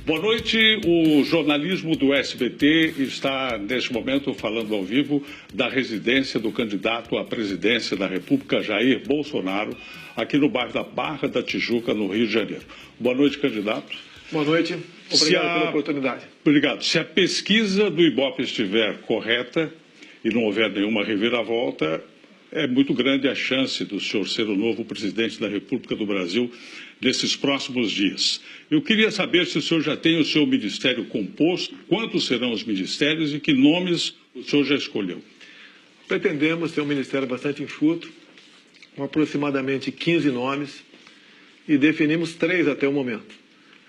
Boa noite. O jornalismo do SBT está, neste momento, falando ao vivo da residência do candidato à presidência da República, Jair Bolsonaro, aqui no bairro da Barra da Tijuca, no Rio de Janeiro. Boa noite, candidato. Boa noite. Obrigado pela oportunidade. Obrigado. Se a pesquisa do Ibope estiver correta e não houver nenhuma reviravolta, é muito grande a chance do senhor ser o novo presidente da República do Brasil nesses próximos dias. Eu queria saber se o senhor já tem o seu ministério composto, quantos serão os ministérios e que nomes o senhor já escolheu. Pretendemos ter um ministério bastante enxuto, com aproximadamente 15 nomes, e definimos 3 até o momento.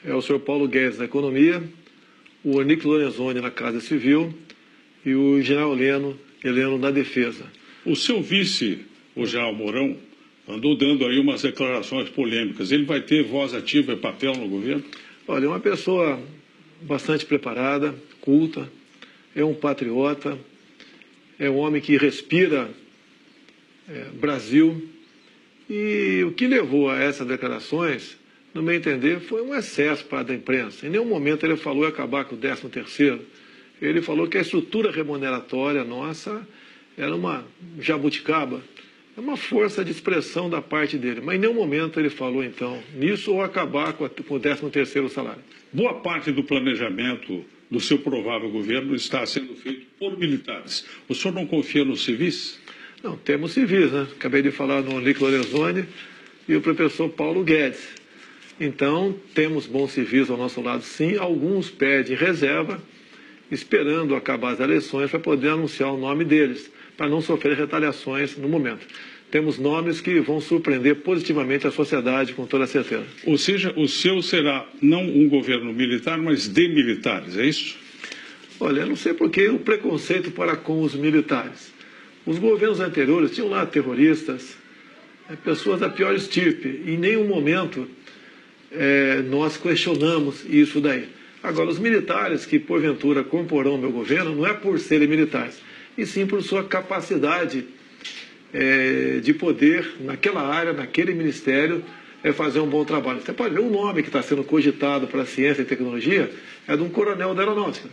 É o senhor Paulo Guedes na Economia, o Onyx Lorenzoni na Casa Civil e o general Heleno na Defesa. O seu vice, o general Mourão, andou dando aí umas declarações polêmicas. Ele vai ter voz ativa e papel no governo? Olha, é uma pessoa bastante preparada, culta, é um patriota, é um homem que respira Brasil. E o que levou a essas declarações, no meu entender, foi um excesso para a imprensa. Em nenhum momento ele falou em acabar com o 13º. Ele falou que a estrutura remuneratória nossa era uma jabuticaba. É uma força de expressão da parte dele. Mas em nenhum momento ele falou, então, nisso ou acabar com o 13º salário. Boa parte do planejamento do seu provável governo está sendo feito por militares. O senhor não confia nos civis? Não, temos civis, né? Acabei de falar no Onyx Lorenzoni e o professor Paulo Guedes. Então, temos bons civis ao nosso lado, sim. Alguns pedem reserva, esperando acabar as eleições para poder anunciar o nome deles, para não sofrer retaliações no momento. Temos nomes que vão surpreender positivamente a sociedade, com toda certeza. Ou seja, o seu será não um governo militar, mas de militares, é isso? Olha, eu não sei por que o preconceito para com os militares. Os governos anteriores tinham lá terroristas, pessoas da pior estirpe. Em nenhum momento nós questionamos isso daí. Agora, os militares que, porventura, comporão o meu governo, não é por serem militares, e sim por sua capacidade de poder, naquela área, naquele ministério, fazer um bom trabalho. Você pode ver o nome que está sendo cogitado para a ciência e tecnologia, é de um coronel da aeronáutica,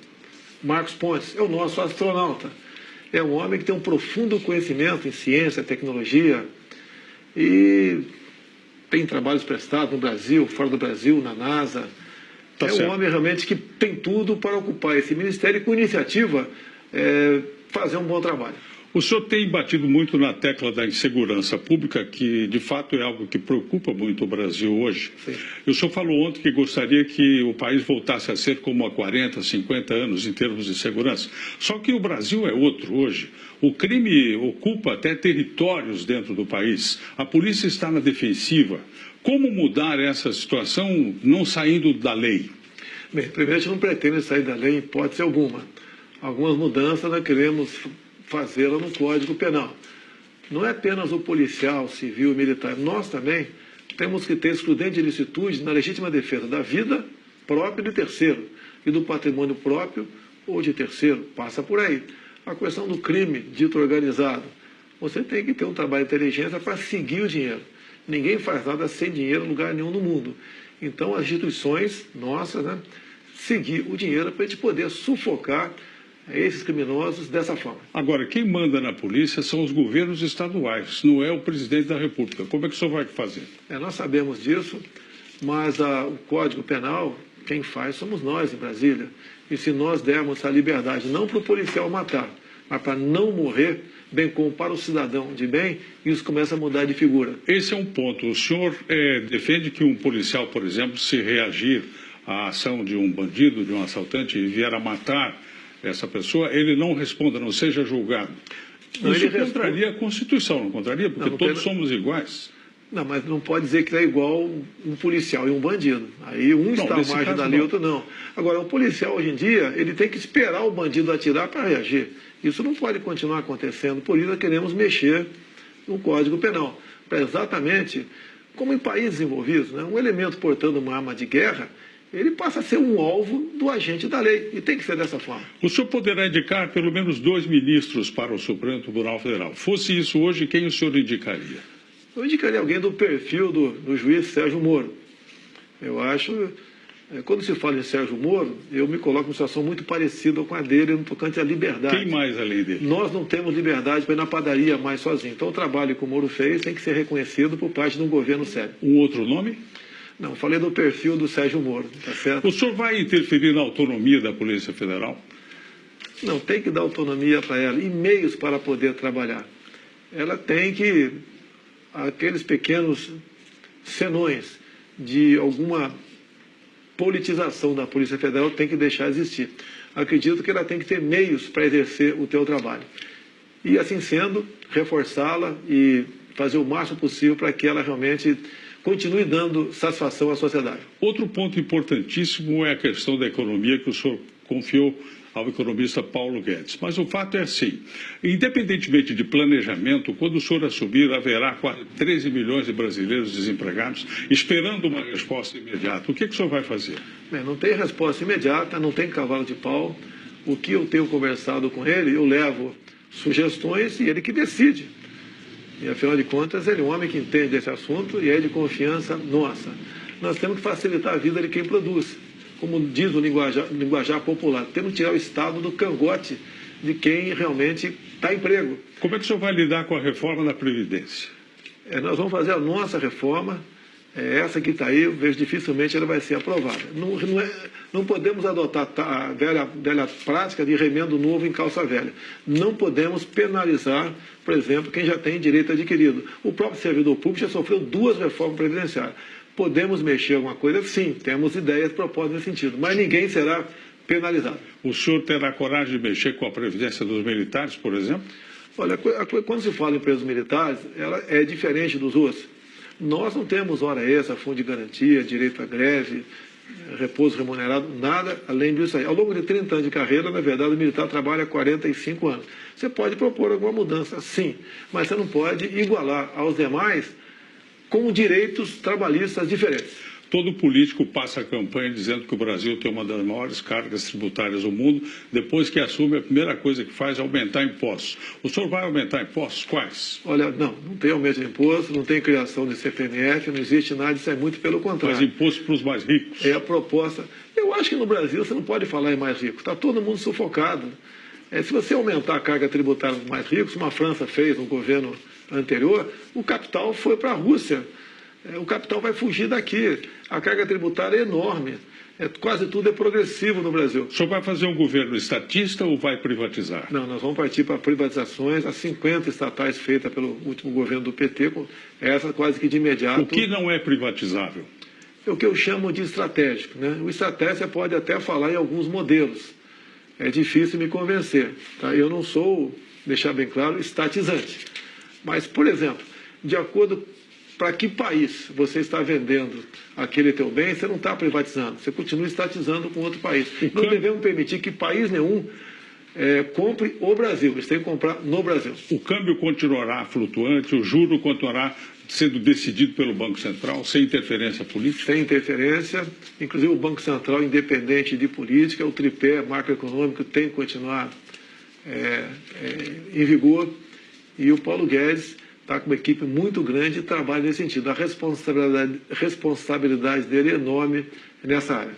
Marcos Pontes, é o nosso astronauta. É um homem que tem um profundo conhecimento em ciência, tecnologia, e tem trabalhos prestados no Brasil, fora do Brasil, na NASA. Tá certo. Um homem realmente que tem tudo para ocupar esse ministério e, com iniciativa, fazer um bom trabalho. O senhor tem batido muito na tecla da insegurança pública, que de fato é algo que preocupa muito o Brasil hoje. Sim. O senhor falou ontem que gostaria que o país voltasse a ser como há 40, 50 anos em termos de segurança. Só que o Brasil é outro hoje. O crime ocupa até territórios dentro do país. A polícia está na defensiva. Como mudar essa situação não saindo da lei? Bem, primeiro, a gente não pretende sair da lei em hipótese alguma. Algumas mudanças nós queremos fazê-la no Código Penal. Não é apenas o policial, civil e militar. Nós também temos que ter excludente de ilicitude na legítima defesa da vida própria de terceiro e do patrimônio próprio ou de terceiro. Passa por aí. A questão do crime dito organizado. Você tem que ter um trabalho de inteligência para seguir o dinheiro. Ninguém faz nada sem dinheiro em lugar nenhum no mundo. Então, as instituições nossas, seguir o dinheiro para a gente poder sufocar esses criminosos dessa forma. Agora, quem manda na polícia são os governos estaduais, não é o presidente da República. Como é que o senhor vai fazer? Nós sabemos disso, mas o Código Penal, quem faz somos nós em Brasília. E se nós dermos essa liberdade, não para o policial matar, mas para não morrer, bem como para o cidadão de bem, isso começa a mudar de figura. Esse é um ponto. O senhor defende que um policial, por exemplo, se reagir à ação de um bandido, de um assaltante, e vier a matar essa pessoa, ele não responda, não seja julgado. Não, isso contraria a Constituição, não contraria? Porque não, todos somos iguais. Não, mas não pode dizer que é igual um policial e um bandido. Aí um está à margem da lei, outro não. Agora, o policial, hoje em dia, ele tem que esperar o bandido atirar para reagir. Isso não pode continuar acontecendo. Por isso, nós queremos mexer no Código Penal. Para exatamente, como em países envolvidos, um elemento portando uma arma de guerra, ele passa a ser um alvo do agente da lei. E tem que ser dessa forma. O senhor poderá indicar pelo menos 2 ministros para o Supremo Tribunal Federal. Fosse isso hoje, quem o senhor indicaria? Eu indicaria alguém do perfil do juiz Sérgio Moro. Eu acho, quando se fala em Sérgio Moro, eu me coloco numa situação muito parecida com a dele no tocante à liberdade. Quem mais além dele? Nós não temos liberdade para ir na padaria mais sozinho. Então o trabalho que o Moro fez tem que ser reconhecido por parte de um governo sério. Um outro nome? Não, falei do perfil do Sérgio Moro, tá certo? O senhor vai interferir na autonomia da Polícia Federal? Não, tem que dar autonomia para ela e meios para poder trabalhar. Ela tem que, aqueles pequenos senões de alguma politização da Polícia Federal tem que deixar existir. Acredito que ela tem que ter meios para exercer o teu trabalho. E assim sendo, reforçá-la e fazer o máximo possível para que ela realmente continue dando satisfação à sociedade. Outro ponto importantíssimo é a questão da economia que o senhor confiou ao economista Paulo Guedes. Mas o fato é assim, independentemente de planejamento, quando o senhor assumir, haverá quase 13 milhões de brasileiros desempregados esperando uma resposta imediata. O que o senhor vai fazer? Bem, não tem resposta imediata, não tem cavalo de pau. O que eu tenho conversado com ele, eu levo sugestões e ele que decide. E, afinal de contas, ele é um homem que entende esse assunto e é de confiança nossa. Nós temos que facilitar a vida de quem produz. Como diz o linguajar popular, temos que tirar o Estado do cangote de quem realmente está em emprego. Como é que o senhor vai lidar com a reforma da Previdência? Nós vamos fazer a nossa reforma, essa que está aí, eu vejo dificilmente ela vai ser aprovada. Não podemos adotar a velha prática de remendo novo em calça velha. Não podemos penalizar, por exemplo, quem já tem direito adquirido. O próprio servidor público já sofreu 2 reformas previdenciárias. Podemos mexer alguma coisa? Sim, temos ideias propostas nesse sentido, mas ninguém será penalizado. O senhor terá coragem de mexer com a Previdência dos militares, por exemplo? Olha, quando se fala em presos militares, ela é diferente dos outros. Nós não temos hora extra, fundo de garantia, direito à greve, repouso remunerado, nada além disso aí. Ao longo de 30 anos de carreira, na verdade, o militar trabalha 45 anos. Você pode propor alguma mudança, sim, mas você não pode igualar aos demais com direitos trabalhistas diferentes. Todo político passa a campanha dizendo que o Brasil tem uma das maiores cargas tributárias do mundo. Depois que assume, a primeira coisa que faz é aumentar impostos. O senhor vai aumentar impostos? Quais? Olha, não tem aumento de imposto, não tem criação de CPMF, não existe nada, isso é muito pelo contrário. Mas imposto para os mais ricos? É a proposta. Eu acho que no Brasil você não pode falar em mais ricos, está todo mundo sufocado. Se você aumentar a carga tributária dos mais ricos, como a França fez no governo anterior, o capital foi para a Rússia. O capital vai fugir daqui. A carga tributária é enorme. Quase tudo é progressivo no Brasil. O senhor vai fazer um governo estatista ou vai privatizar? Não, nós vamos partir para privatizações. As 50 estatais feitas pelo último governo do PT, essa quase que de imediato. O que não é privatizável? É o que eu chamo de estratégico, né? O estratégico você pode até falar em alguns modelos. É difícil me convencer. Tá? Eu não sou, deixar bem claro, estatizante. Mas, por exemplo, de acordo para que país você está vendendo aquele teu bem, você não está privatizando, você continua estatizando com outro país. Não devemos permitir que país nenhum compre o Brasil, eles têm que comprar no Brasil. O câmbio continuará flutuante, o juro continuará sendo decidido pelo Banco Central, sem interferência política? Sem interferência, inclusive o Banco Central, independente de política, o tripé macroeconômico tem que continuar em vigor, e o Paulo Guedes está com uma equipe muito grande e trabalha nesse sentido. A responsabilidade dele é enorme nessa área.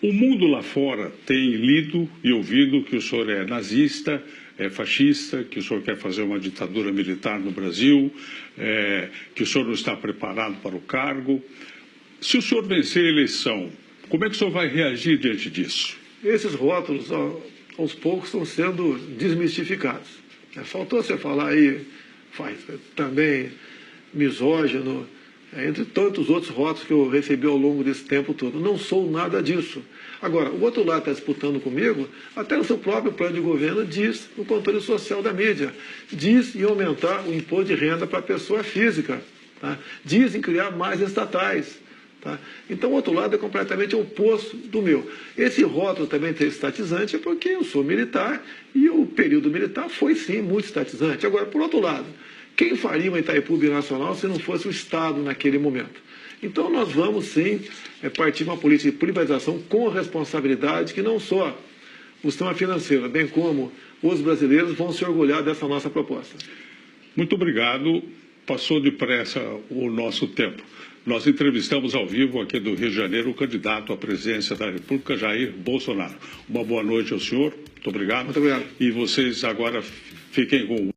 O mundo lá fora tem lido e ouvido que o senhor é nazista, é fascista, que o senhor quer fazer uma ditadura militar no Brasil, que o senhor não está preparado para o cargo. Se o senhor vencer a eleição, como é que o senhor vai reagir diante disso? Esses rótulos, aos poucos, estão sendo desmistificados. Faltou você falar aí, também misógino, entre tantos outros rótulos que eu recebi ao longo desse tempo todo. Não sou nada disso. Agora, o outro lado está disputando comigo, até no seu próprio plano de governo diz no controle social da mídia, diz em aumentar o imposto de renda para a pessoa física, tá? Diz em criar mais estatais. Tá? Então, o outro lado é completamente oposto do meu. Esse rótulo também ter estatizante é porque eu sou militar e o período militar foi, sim, muito estatizante. Agora, por outro lado, quem faria uma Itaipu binacional se não fosse o Estado naquele momento? Então, nós vamos, sim, partir uma política de privatização com responsabilidade que não só o sistema financeiro, bem como os brasileiros vão se orgulhar dessa nossa proposta. Muito obrigado. Passou depressa o nosso tempo. nós entrevistamos ao vivo aqui do Rio de Janeiro o candidato à presidência da República, Jair Bolsonaro. Uma boa noite ao senhor, muito obrigado. Muito obrigado. E vocês agora fiquem com